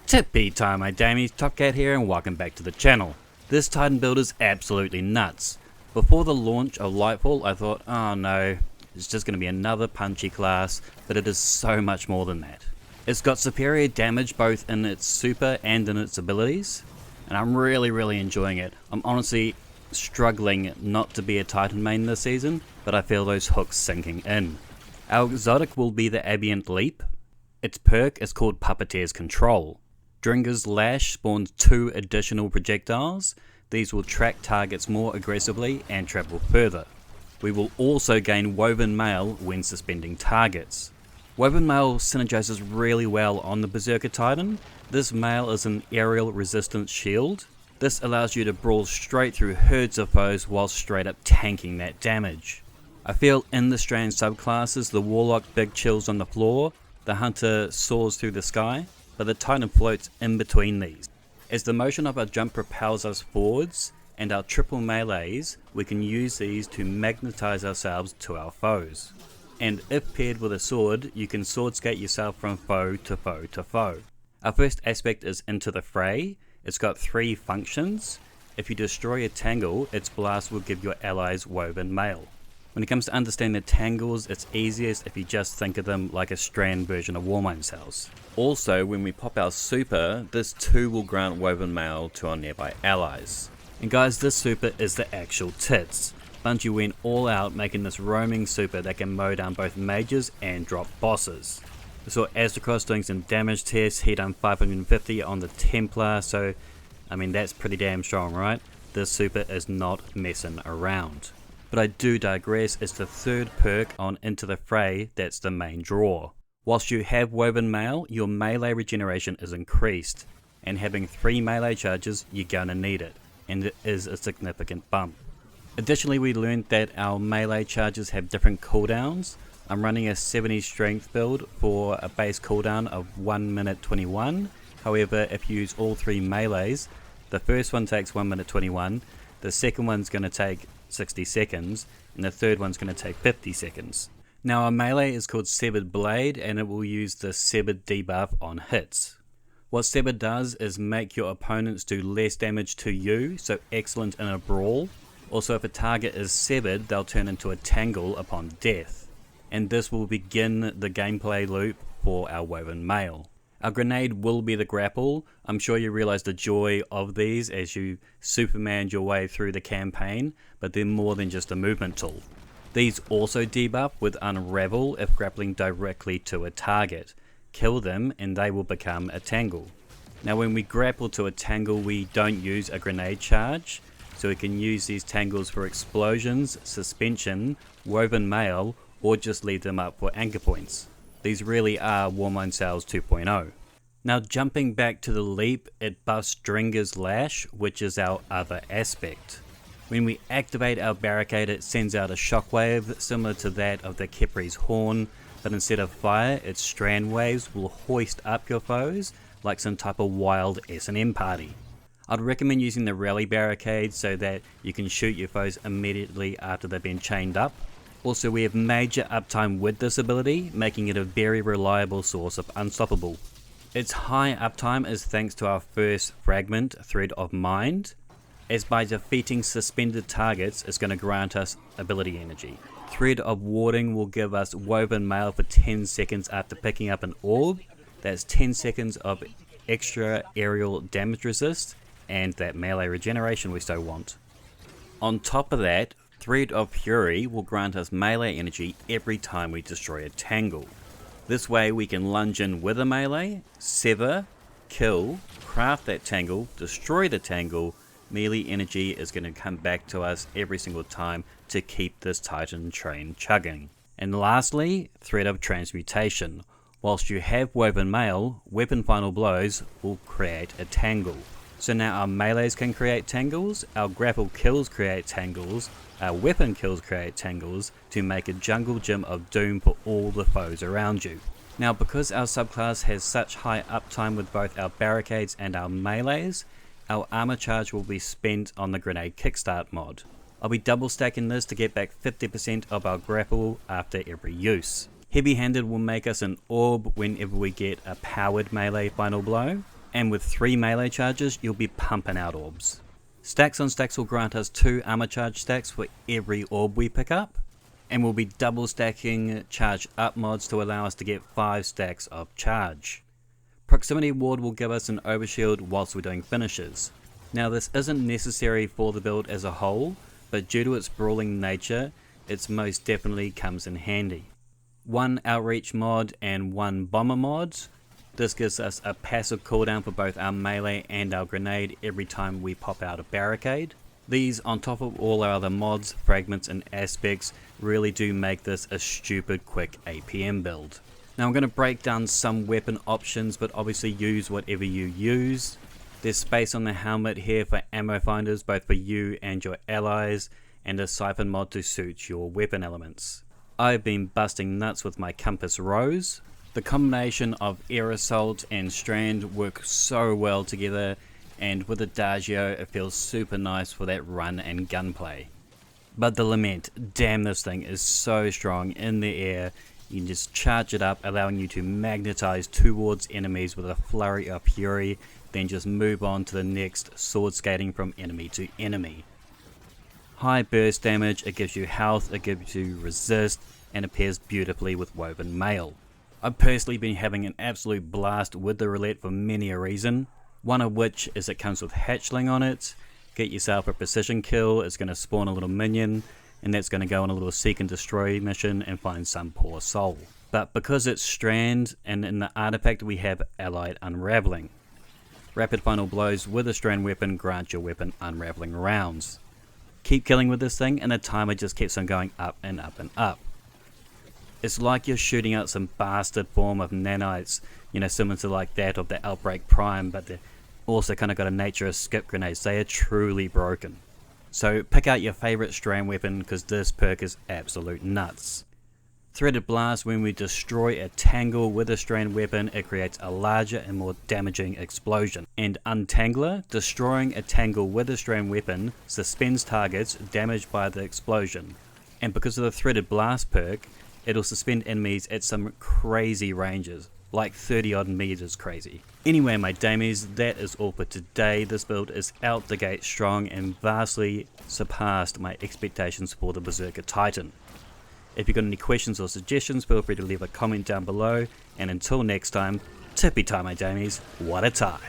Tippy time, my damies, Topcat here and welcome back to the channel. This Titan build is absolutely nuts. Before the launch of Lightfall I thought, oh no, it's just going to be another punchy class, but it is so much more than that. It's got superior damage both in its super and in its abilities, and I'm really enjoying it. I'm honestly struggling not to be a Titan main this season, but I feel those hooks sinking in. Our exotic will be the Abeyant Leap. Its perk is called Puppeteer's Control. Dringer's Lash spawns 2 additional projectiles. These will track targets more aggressively and travel further. We will also gain Woven Mail when suspending targets. Woven Mail synergizes really well on the Berserker Titan. This mail is an aerial resistance shield. This allows you to brawl straight through herds of foes while straight up tanking that damage. I feel in the Strand subclasses the Warlock big chills on the floor, the Hunter soars through the sky, but the Titan floats in between these. As the motion of our jump propels us forwards, and our triple melees, we can use these to magnetize ourselves to our foes. And if paired with a sword, you can sword skate yourself from foe to foe to foe. Our first aspect is Into the Fray. It's got 3 functions. If you destroy a tangle, its blast will give your allies Woven Mail. When it comes to understanding the tangles, it's easiest if you just think of them like a Strand version of Warmind cells. Also, when we pop our super, this too will grant Woven Mail to our nearby allies. And guys, this super is the actual tits. Bungie went all out making this roaming super that can mow down both mages and drop bosses. We saw Aztecross doing some damage tests. He done 550 on the Templar, so I mean that's pretty damn strong, right? This super is not messing around. But I do digress, it's the 3rd perk on Into the Fray that's the main draw. Whilst you have Woven Mail, your melee regeneration is increased, and having 3 melee charges, you're gonna need it, and it is a significant bump. Additionally, we learned that our melee charges have different cooldowns. I'm running a 70 strength build for a base cooldown of 1 minute 21. However, if you use all 3 melees, the first one takes 1 minute 21, the second one's going to take 60 seconds, and the third one's going to take 50 seconds. Now our melee is called Severed Blade, and it will use the Severed debuff on hits. What Severed does is make your opponents do less damage to you, so excellent in a brawl. Also, if a target is severed, they'll turn into a tangle upon death. And this will begin the gameplay loop for our Woven Mail. Our grenade will be the grapple. I'm sure you realize the joy of these as you Superman your way through the campaign, but they're more than just a movement tool. These also debuff with Unravel if grappling directly to a target. Kill them and they will become a tangle. Now when we grapple to a tangle, we don't use a grenade charge, so we can use these tangles for explosions, suspension, Woven Mail, or just leave them up for anchor points. These really are Warmind Cells 2.0. Now jumping back to the leap, it buffs Dringer's Lash, which is our other aspect. When we activate our barricade, it sends out a shockwave similar to that of the Kepri's Horn, but instead of fire, its strand waves will hoist up your foes like some type of wild S&M party. I'd recommend using the rally barricade so that you can shoot your foes immediately after they've been chained up. Also, we have major uptime with this ability, making it a very reliable source of unstoppable. Its high uptime is thanks to our first fragment, Thread of Mind, as by defeating suspended targets it's going to grant us ability energy. Thread of Warding will give us Woven Mail for 10 seconds after picking up an orb. That's 10 seconds of extra aerial damage resist and that melee regeneration we so want. On top of that, Thread of Fury will grant us melee energy every time we destroy a tangle. This way we can lunge in with a melee, sever, kill, craft that tangle, destroy the tangle. Melee energy is going to come back to us every single time to keep this Titan train chugging. And lastly, Thread of Transmutation. Whilst you have Woven Mail, Weapon Final Blows will create a tangle. So now our melees can create tangles, our grapple kills create tangles, our weapon kills create tangles to make a jungle gym of doom for all the foes around you. Now because our subclass has such high uptime with both our barricades and our melees, our armor charge will be spent on the grenade kickstart mod. I'll be double stacking this to get back 50% of our grapple after every use. Heavy handed will make us an orb whenever we get a powered melee final blow. and with 3 melee charges you'll be pumping out orbs. Stacks on Stacks will grant us 2 armor charge stacks for every orb we pick up, and we'll be double stacking charge up mods to allow us to get 5 stacks of charge. Proximity Ward will give us an overshield whilst we're doing finishes. Now this isn't necessary for the build as a whole, but due to its brawling nature, it most definitely comes in handy. 1 Outreach mod and 1 Bomber mod. This gives us a passive cooldown for both our melee and our grenade every time we pop out a barricade. These, on top of all our other mods, fragments and aspects, really do make this a stupid quick APM build. Now I'm going to break down some weapon options, but obviously use whatever you use. There's space on the helmet here for ammo finders both for you and your allies, and a siphon mod to suit your weapon elements. I've been busting nuts with my compass rose. The combination of Air Assault and Strand work so well together, and with Adagio it feels super nice for that run and gunplay. But the Lament, damn, this thing is so strong in the air. You can just charge it up, allowing you to magnetize towards enemies with a flurry of fury, then just move on to the next, sword skating from enemy to enemy. High burst damage, it gives you health, it gives you resist, and it pairs beautifully with woven mail. I've personally been having an absolute blast with the roulette for many a reason, one of which is it comes with hatchling on it. Get yourself a precision kill, it's going to spawn a little minion, and that's going to go on a little seek and destroy mission and find some poor soul. But because it's Strand, and in the artifact we have Allied Unraveling. Rapid final blows with a Strand weapon grant your weapon unraveling rounds. Keep killing with this thing and the timer just keeps on going up and up and up. It's like you're shooting out some bastard form of nanites, similar to like that of the Outbreak Prime, but they're also kind of got a nature of skip grenades. They are truly broken. So pick out your favorite Strand weapon because this perk is absolute nuts. Threaded Blast, when we destroy a tangle with a Strand weapon, it creates a larger and more damaging explosion. And Untangler, destroying a tangle with a Strand weapon suspends targets damaged by the explosion. And because of the Threaded Blast perk, it'll suspend enemies at some crazy ranges, like 30 odd meters crazy. Anyway my damies, that is all for today. This build is out the gate strong and vastly surpassed my expectations for the Berserker Titan. If you've got any questions or suggestions, feel free to leave a comment down below, and until next time, tippy time my damies, what a tie.